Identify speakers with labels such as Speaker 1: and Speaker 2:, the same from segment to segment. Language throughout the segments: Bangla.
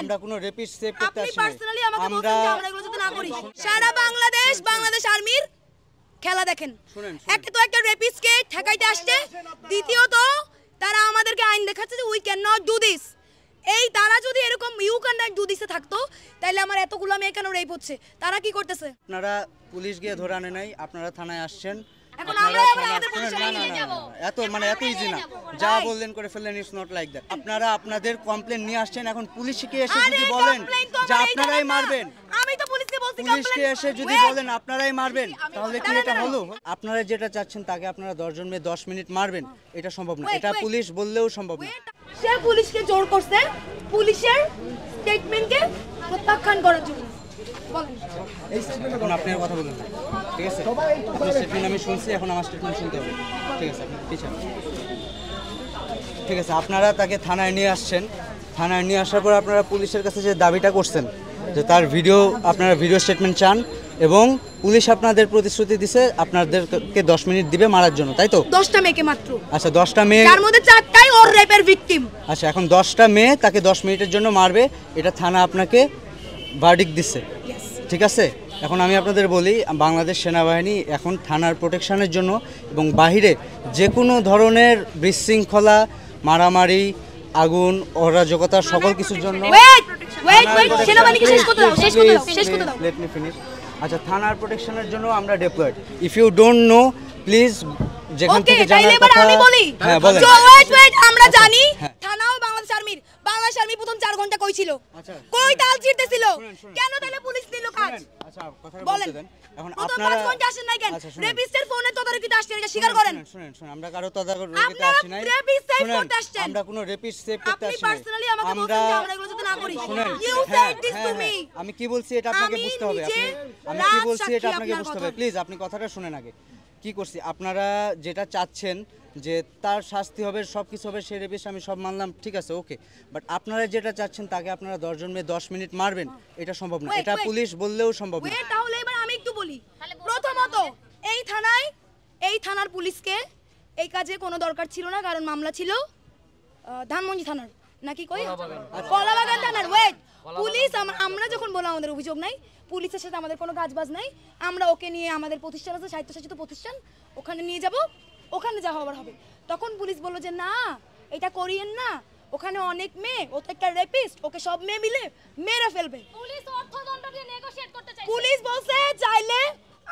Speaker 1: আমরা কোনো রেপিস্ট সেভ করতে আসি না। আমরা
Speaker 2: সারা বাংলাদেশ আর্মির খেলা দেখেন। একটা তো একটা রেপিস্টকে ঠেকাইতে আসছে, দ্বিতীয়ত তারা আমাদেরকে আইন দেখাচ্ছে যে we can not do this. এই তারা যদি এরকম ইউ ক্যান নট ডু দিসে থাকতো তাহলে আমার এতগুলো মেয়ে কেন রেপ হচ্ছে? তারা কি করতেছে?
Speaker 1: আপনারা পুলিশ গিয়ে ধরে আনে নাই, আপনারা থানায় আসছেন।
Speaker 2: এখন আমরা
Speaker 1: এত ইজি না, যা বললেন করে ফেললেন, ইটস নট লাইক দ্যাট। আপনারা আপনাদের কমপ্লেন নিয়ে আসছেন, এখন পুলিশকে এসে যদি বলেন যে আপনারাই মারবেন,
Speaker 2: আমি তো পুলিশকে বলছি
Speaker 1: পুলিশকে এসে যদি বলেন আপনারাই মারবেন, তাহলে কি এটা হলো? আপনারা যেটা চাচ্ছেন তাকে আপনারা 10 জন মেয়ে 10 মিনিট মারবেন, এটা সম্ভব না। এটা পুলিশ বললেও সম্ভব না।
Speaker 2: সে পুলিশকে জোর করছে পুলিশের স্টেটমেন্টকে প্রত্যাখ্যান করার জন্য।
Speaker 1: এখন আপনি আর কথা বলেন না, ঠিক আছে? আপনার স্টেটমেন্ট আমি শুনছি, এখন আমার স্টেটমেন্ট শুনতে হবে, ঠিক আছে? আপনি পিছান, ঠিক আছে? আপনারা তাকে থানায় নিয়ে আসছেন, থানায় নিয়ে আসার পর আপনারা পুলিশের কাছে যে দাবিটা করছেন যে তার আপনারা ভিডিও স্টেটমেন্ট চান, এবং পুলিশ আপনাদের প্রতিশ্রুতি দিছে আপনাদেরকে 10 মিনিট দিবে মারার জন্য, তাই তো?
Speaker 2: 10টা মেয়েকে মাত্র।
Speaker 1: আচ্ছা, 10টা মেয়ে,
Speaker 2: তার মধ্যে 4টাই ওর রেপের ভিকটিম।
Speaker 1: আচ্ছা, এখন 10টা মেয়ে তাকে 10 মিনিটের জন্য মারবে, এটা থানা আপনাকে ভার্ডিক্ট দিচ্ছে, ঠিক আছে? এখন আমি আপনাদের বলি, বাংলাদেশ সেনাবাহিনী এখন থানার প্রোটেকশনের জন্য এবং বাহিরে যে কোনো ধরনের বিশৃঙ্খলা, মারামারি, আগুন, অরাজকতা, সকল কিছুর জন্য আচ্ছা, থানার প্রোটেকশনের জন্য আমরা deployed. If you don't know, please যেখান থেকে জানার কথা।
Speaker 2: আমি বলি,
Speaker 1: হ্যাঁ বলেন।
Speaker 2: আমরা জানি থানাও বাংলাদেশ আর্মি প্রথম 4 ঘন্টা কই ছিল? কই তাল ছিড়তেছিল? কেন তাহলে পুলিশ দিল কাজ?
Speaker 1: আচ্ছা, কথা
Speaker 2: বলেন।
Speaker 1: দেন। এখন
Speaker 2: আপনারা 5 ঘন্টা আসেন নাই কেন? রেপিস্টের ফোনে তদারকিতে আসছেন, এটা স্বীকার করেন।
Speaker 1: শুনেন, আমরা কারো তদারকিতে আসি নাই। আমরা কোনো রেপিস্ট সেভ করতে আসি নাই।
Speaker 2: আপনি পার্সোনালি আমাকে বলছেন যে আমরা এগুলো যাতে না করি। You said this to me.
Speaker 1: আমি কি বলছি এটা আপনাকে বুঝতে হবে। আমি কি বলছি এটা আপনাকে বুঝতে হবে। প্লিজ আপনি কথাটা শুনেন আগে। কি করছি, আপনারা যেটা চাচ্ছেন যে তার শাস্তি হবে, সব কিছু হবে, সে রেপিস্ট, আমি সব মানলাম, ঠিক আছে, ওকে। বাট আপনারা যেটা চাচ্ছেন তাকে আপনারা 10 জন মেয়ে 10 মিনিট মারবেন, এটা সম্ভব না। এটা পুলিশ বললেও সম্ভব না।
Speaker 2: তাহলে এবার আমি একটু বলি। প্রথমত এই থানার পুলিশকে এই কাজে কোনো দরকার ছিল না, কারণ মামলা ছিল ধানমন্ডি থানার, নাকি কই কলাবাগান থানার। পুলিশ আমরা যখন বললাম আমাদের অভিযোগ নাই, পুলিশের সাথে আমাদের কোনো কাজবাজ নাই, আমরা ওকে নিয়ে আমাদের প্রতিষ্ঠান আছে, স্বায়ত্তশাসিত প্রতিষ্ঠান, ওখানে নিয়ে যাব, ওখানে যা হবার হবে। তখন পুলিশ বলল যে না, এটা করিয়েন না, ওখানে অনেক মেয়ে, ও তো একটা রেপিস্ট, ওকে সব মেয়ে মিলে মেরে ফেলবে। পুলিশ অর্থদণ্ড দিয়ে নেগোশিয়েট করতে চাইছে। পুলিশ বলছে চাইলে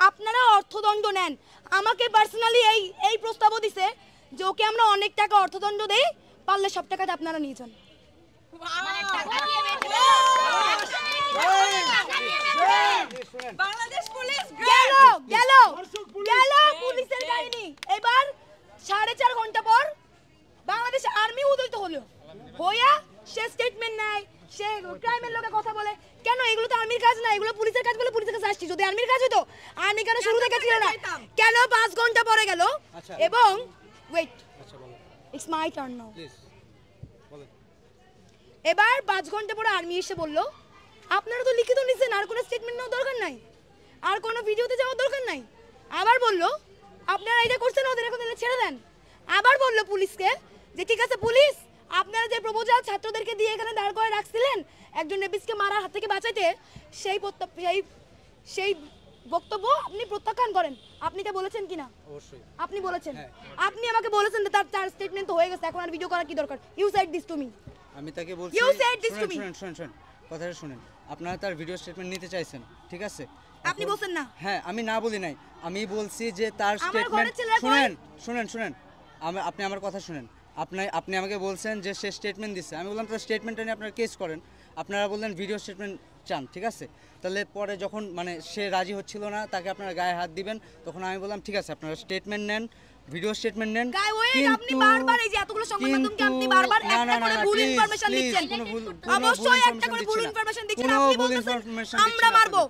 Speaker 2: আপনারা অর্থদণ্ড নেন। আমাকে পার্সোনালি এই প্রস্তাবও দিছে যে ওকে আমরা অনেক টাকা অর্থদণ্ড দেই, পারলে সব টাকাটা আপনারা নিয়ে যান। বাংলাদেশ পুলিশ গেল পুলিশের কাহিনী। এবার 4.5 ঘন্টা পর বাংলাদেশ আর্মি উদয়িত হলো, হইয়া সে স্টেটমেন্ট নেয়, সে ক্রাইমের লোকে কথা বলে। কেন? এগুলো তো আর্মির কাজ না, এগুলো পুলিশের কাজ বলে পুলিশের কাছে আসছি। যদি আর্মির কাজ হতো, আর্মি কেন শুরু থেকে ছিল না? কেন 5 ঘন্টা পরে গেল? এবং wait, it's my turn now. এবার 5 ঘন্টা পরে আর্মি এসে বলল আপনারা তো লিখিত নিছেন, আর কোনো স্টেটমেন্ট নেওয়ার দরকার নাই, আর কোনো ভিডিওতে যাওয়ার দরকার নাই। আবার বলল আপনারা এটা করছেন, ওদের এখন ছেড়ে দেন। আবার বলল পুলিশকে যে ঠিক আছে পুলিশ, আপনারা যে প্রপোজাল ছাত্রদেরকে দিয়ে এখানে দাঁড় করে রাখছিলেন একজন রেপিস্টকে মারার হাত থেকে বাঁচাইতে, সেই বক্তব্য আপনি প্রত্যাখ্যান করেন। আপনি এটা বলেছেন কিনা?
Speaker 1: অবশ্যই
Speaker 2: আপনি বলেছেন। আপনি আমাকে বলেছেন যে তার স্টেটমেন্ট তো হয়ে গেছে, এখন আর ভিডিও করার কি দরকার? You said this to me.
Speaker 1: আমি তাকে বলছি, শুনেন কথাটা শুনেন। আপনারা তার ভিডিও স্টেটমেন্ট নিতে চাইছেন, ঠিক আছে?
Speaker 2: আপনি বলছেন না।
Speaker 1: হ্যাঁ, আমি না বলি নাই, আমি বলছি যে তার স্টেটমেন্ট শুনেন। আপনি আমার কথা শুনেন। আপনি আমাকে বলছেন যে সে স্টেটমেন্ট দিচ্ছে, আমি বললাম তার স্টেটমেন্টটা নিয়ে আপনারা কেস করেন। আপনারা বললেন ভিডিও স্টেটমেন্ট চান, ঠিক আছে? তাহলে পরে যখন সে রাজি হচ্ছিল না, তাকে আপনারা গায়ে হাত দিবেন, তখন আমি বললাম ঠিক আছে আপনারা স্টেটমেন্ট নেন, ভিডিও স্টেটমেন্ট নেন।
Speaker 2: আপনি বারবার এই যে এতগুলো সংবাদ মাধ্যমকে আপনি বারবার একটা করে ভুল ইনফরমেশন দিচ্ছেন। অবশ্যই একটা করে ভুল ইনফরমেশন দিচ্ছেন। আপনি বলছেন আমরা মারবো,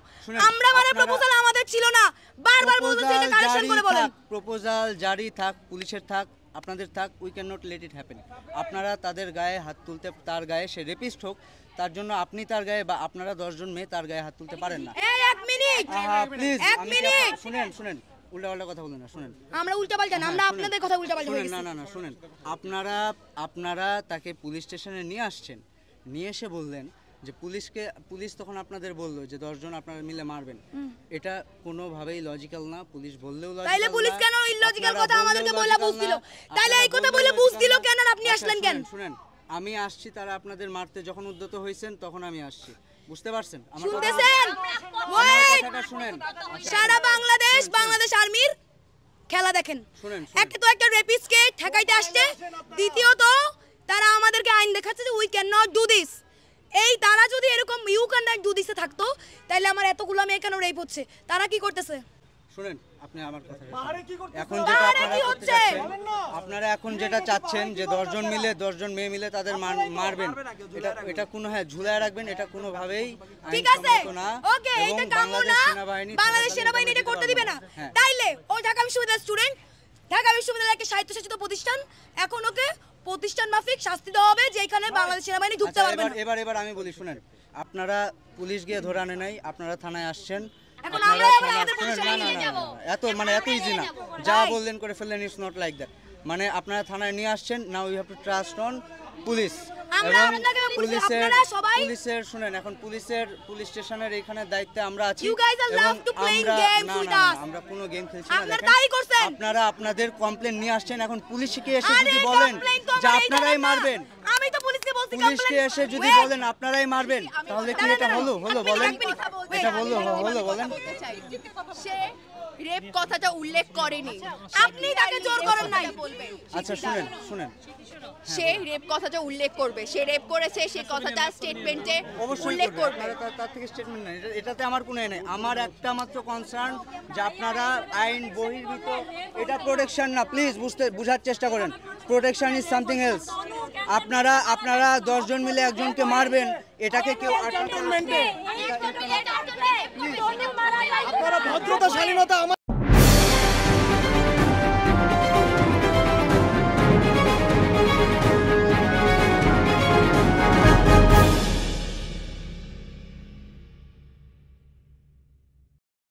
Speaker 2: আমরা মারার প্রপোজাল আমাদের ছিল না। বারবার বলছেন এটা কারেকশন করে বলেন।
Speaker 1: প্রপোজাল জারি থাক, পুলিশের থাক, আপনাদের থাক, we can not let it happen. আপনারা তাদের গায়ে হাত তুলতে, তার গায়ে সে রেপিস্ট হোক, তার জন্য আপনি তার গায়ে বা আপনারা 10 জন মেয়ে তার গায়ে হাত তুলতে পারেন না।
Speaker 2: এই 1 মিনিট
Speaker 1: প্লিজ,
Speaker 2: 1 মিনিট
Speaker 1: শুনেন। উল্টাপাল্টা কথা বলেন না, শুনেন।
Speaker 2: আমরা উল্টাপাল্টা না, আমরা আপনাদের কথা উল্টাপাল্টা
Speaker 1: শুনেন,
Speaker 2: বলেছি।
Speaker 1: না শুনেন, আপনারা তাকে পুলিশ স্টেশনে নিয়ে আসছেন, নিয়ে এসে বললেন যে পুলিশ তখন আপনাদের বললো যে 10 জন আপনারা মিলে মারবেন। এটা কোনোভাবেই লজিক্যাল না, পুলিশ বললেও লজিক্যাল না।
Speaker 2: তাইলে পুলিশ কেন ইলজিক্যাল কথা আমাদেরকে বলে বুঝছিল? তাইলে এই কথা বলে বুঝছিল কেন আর আপনি আসলেন কেন?
Speaker 1: শুনেন, আমি আসছি, তারা আপনাদের মারতে যখন উদ্যত হয়েছেন তখন আমি আসছি, বুঝতে পারছেন? আমার
Speaker 2: শুনতেছেন?
Speaker 1: কথাটা শুনেন।
Speaker 2: সারা বাংলাদেশ আর্মির খেলা দেখেন।
Speaker 1: শুনেন,
Speaker 2: একটা তো একটা রেপিস্টকে ঠেকাইতে আসছে, দ্বিতীয়ত তারা আমাদেরকে আইন দেখাচ্ছে যে we can not do this. এই তারা যদি এরকম ইউ ক্যান নট ডু দিসে থাকতো, তাহলে আমার এতগুলো মেয়ে কেন রেপ হচ্ছে? তারা কি করতেছে?
Speaker 1: শুনেন, আপনি আমার কথা
Speaker 2: এখন যেটা
Speaker 1: আপনারা এখন যেটা চাচ্ছেন যে 10 জন মিলে 10 জন মেয়ে মিলে তাদের মারবেন, এটা কোনো ঝুলায় রাখবেন, এটা কোনোভাবেই
Speaker 2: ঠিক আছে, ওকে, এটা কাম্য না। বাংলাদেশ সেনাবাহিনী এটা করতে দিবে না। তাইলে ও ঢাকা বিশ্ববিদ্যালয়ের স্টুডেন্ট, ঢাকা বিশ্ববিদ্যালয় একটা স্বায়ত্তশাসিত প্রতিষ্ঠান, এখন ওকে প্রতিষ্ঠান মাফিক শাস্তি দেওয়া হবে, যেখানে বাংলাদেশ সেনাবাহিনী ঢুকতে পারবে না।
Speaker 1: এবার আমি বলি, শুনেন, আপনারা পুলিশ গিয়ে ধরে আনে নাই, আপনারা থানায় আসছেন।
Speaker 2: এখন আমরা আমাদের প্রতিষ্ঠানে নিয়ে যাব।
Speaker 1: এত ইজি না, যা বললেন করে ফেললেন, ইটস নট লাইক দ্যাট। মানে আপনারা থানায় নিয়ে আসছেন, now you have to trust on police. পুলিশের শুনেন, এখন পুলিশ স্টেশনের এখানে দায়িত্বে আমরা আছি। আমরা কোনো গেম খেলছি না। আপনারা আপনাদের কমপ্লেন নিয়ে আসছেন, এখন পুলিশকে এসে যদি বলেন যে আপনারাই মারবেন,
Speaker 2: আমি তো পুলিশকে বলছি,
Speaker 1: পুলিশকে এসে যদি বলেন আপনারাই মারবেন, তাহলে কি এটা হলো বলেন? এটা হলো বলেন?
Speaker 3: সে রেপ কথাটা উল্লেখ করেনি,
Speaker 2: আপনি তাকে জোর করেন নাই।
Speaker 1: আচ্ছা শুনেন,
Speaker 3: সে রেপ কথাটা উল্লেখ করবে, সে রেপ করেছে, সে কথাটা স্টেটমেন্টে উল্লেখ করবে।
Speaker 1: তার থেকে স্টেটমেন্ট নাই, এটাতে আমার কোনো নেই। আমার একটা মাত্র কনসার্ন যে আপনারা আইন বহির্ভূত, এটা প্রোটেকশন না, প্লিজ বুঝার চেষ্টা করেন। Protection is something else. আপনারা 10 জন মিলে একজনকে মারবেন, এটাকে কেউ
Speaker 4: আপনারা ভদ্রতা শালীনতা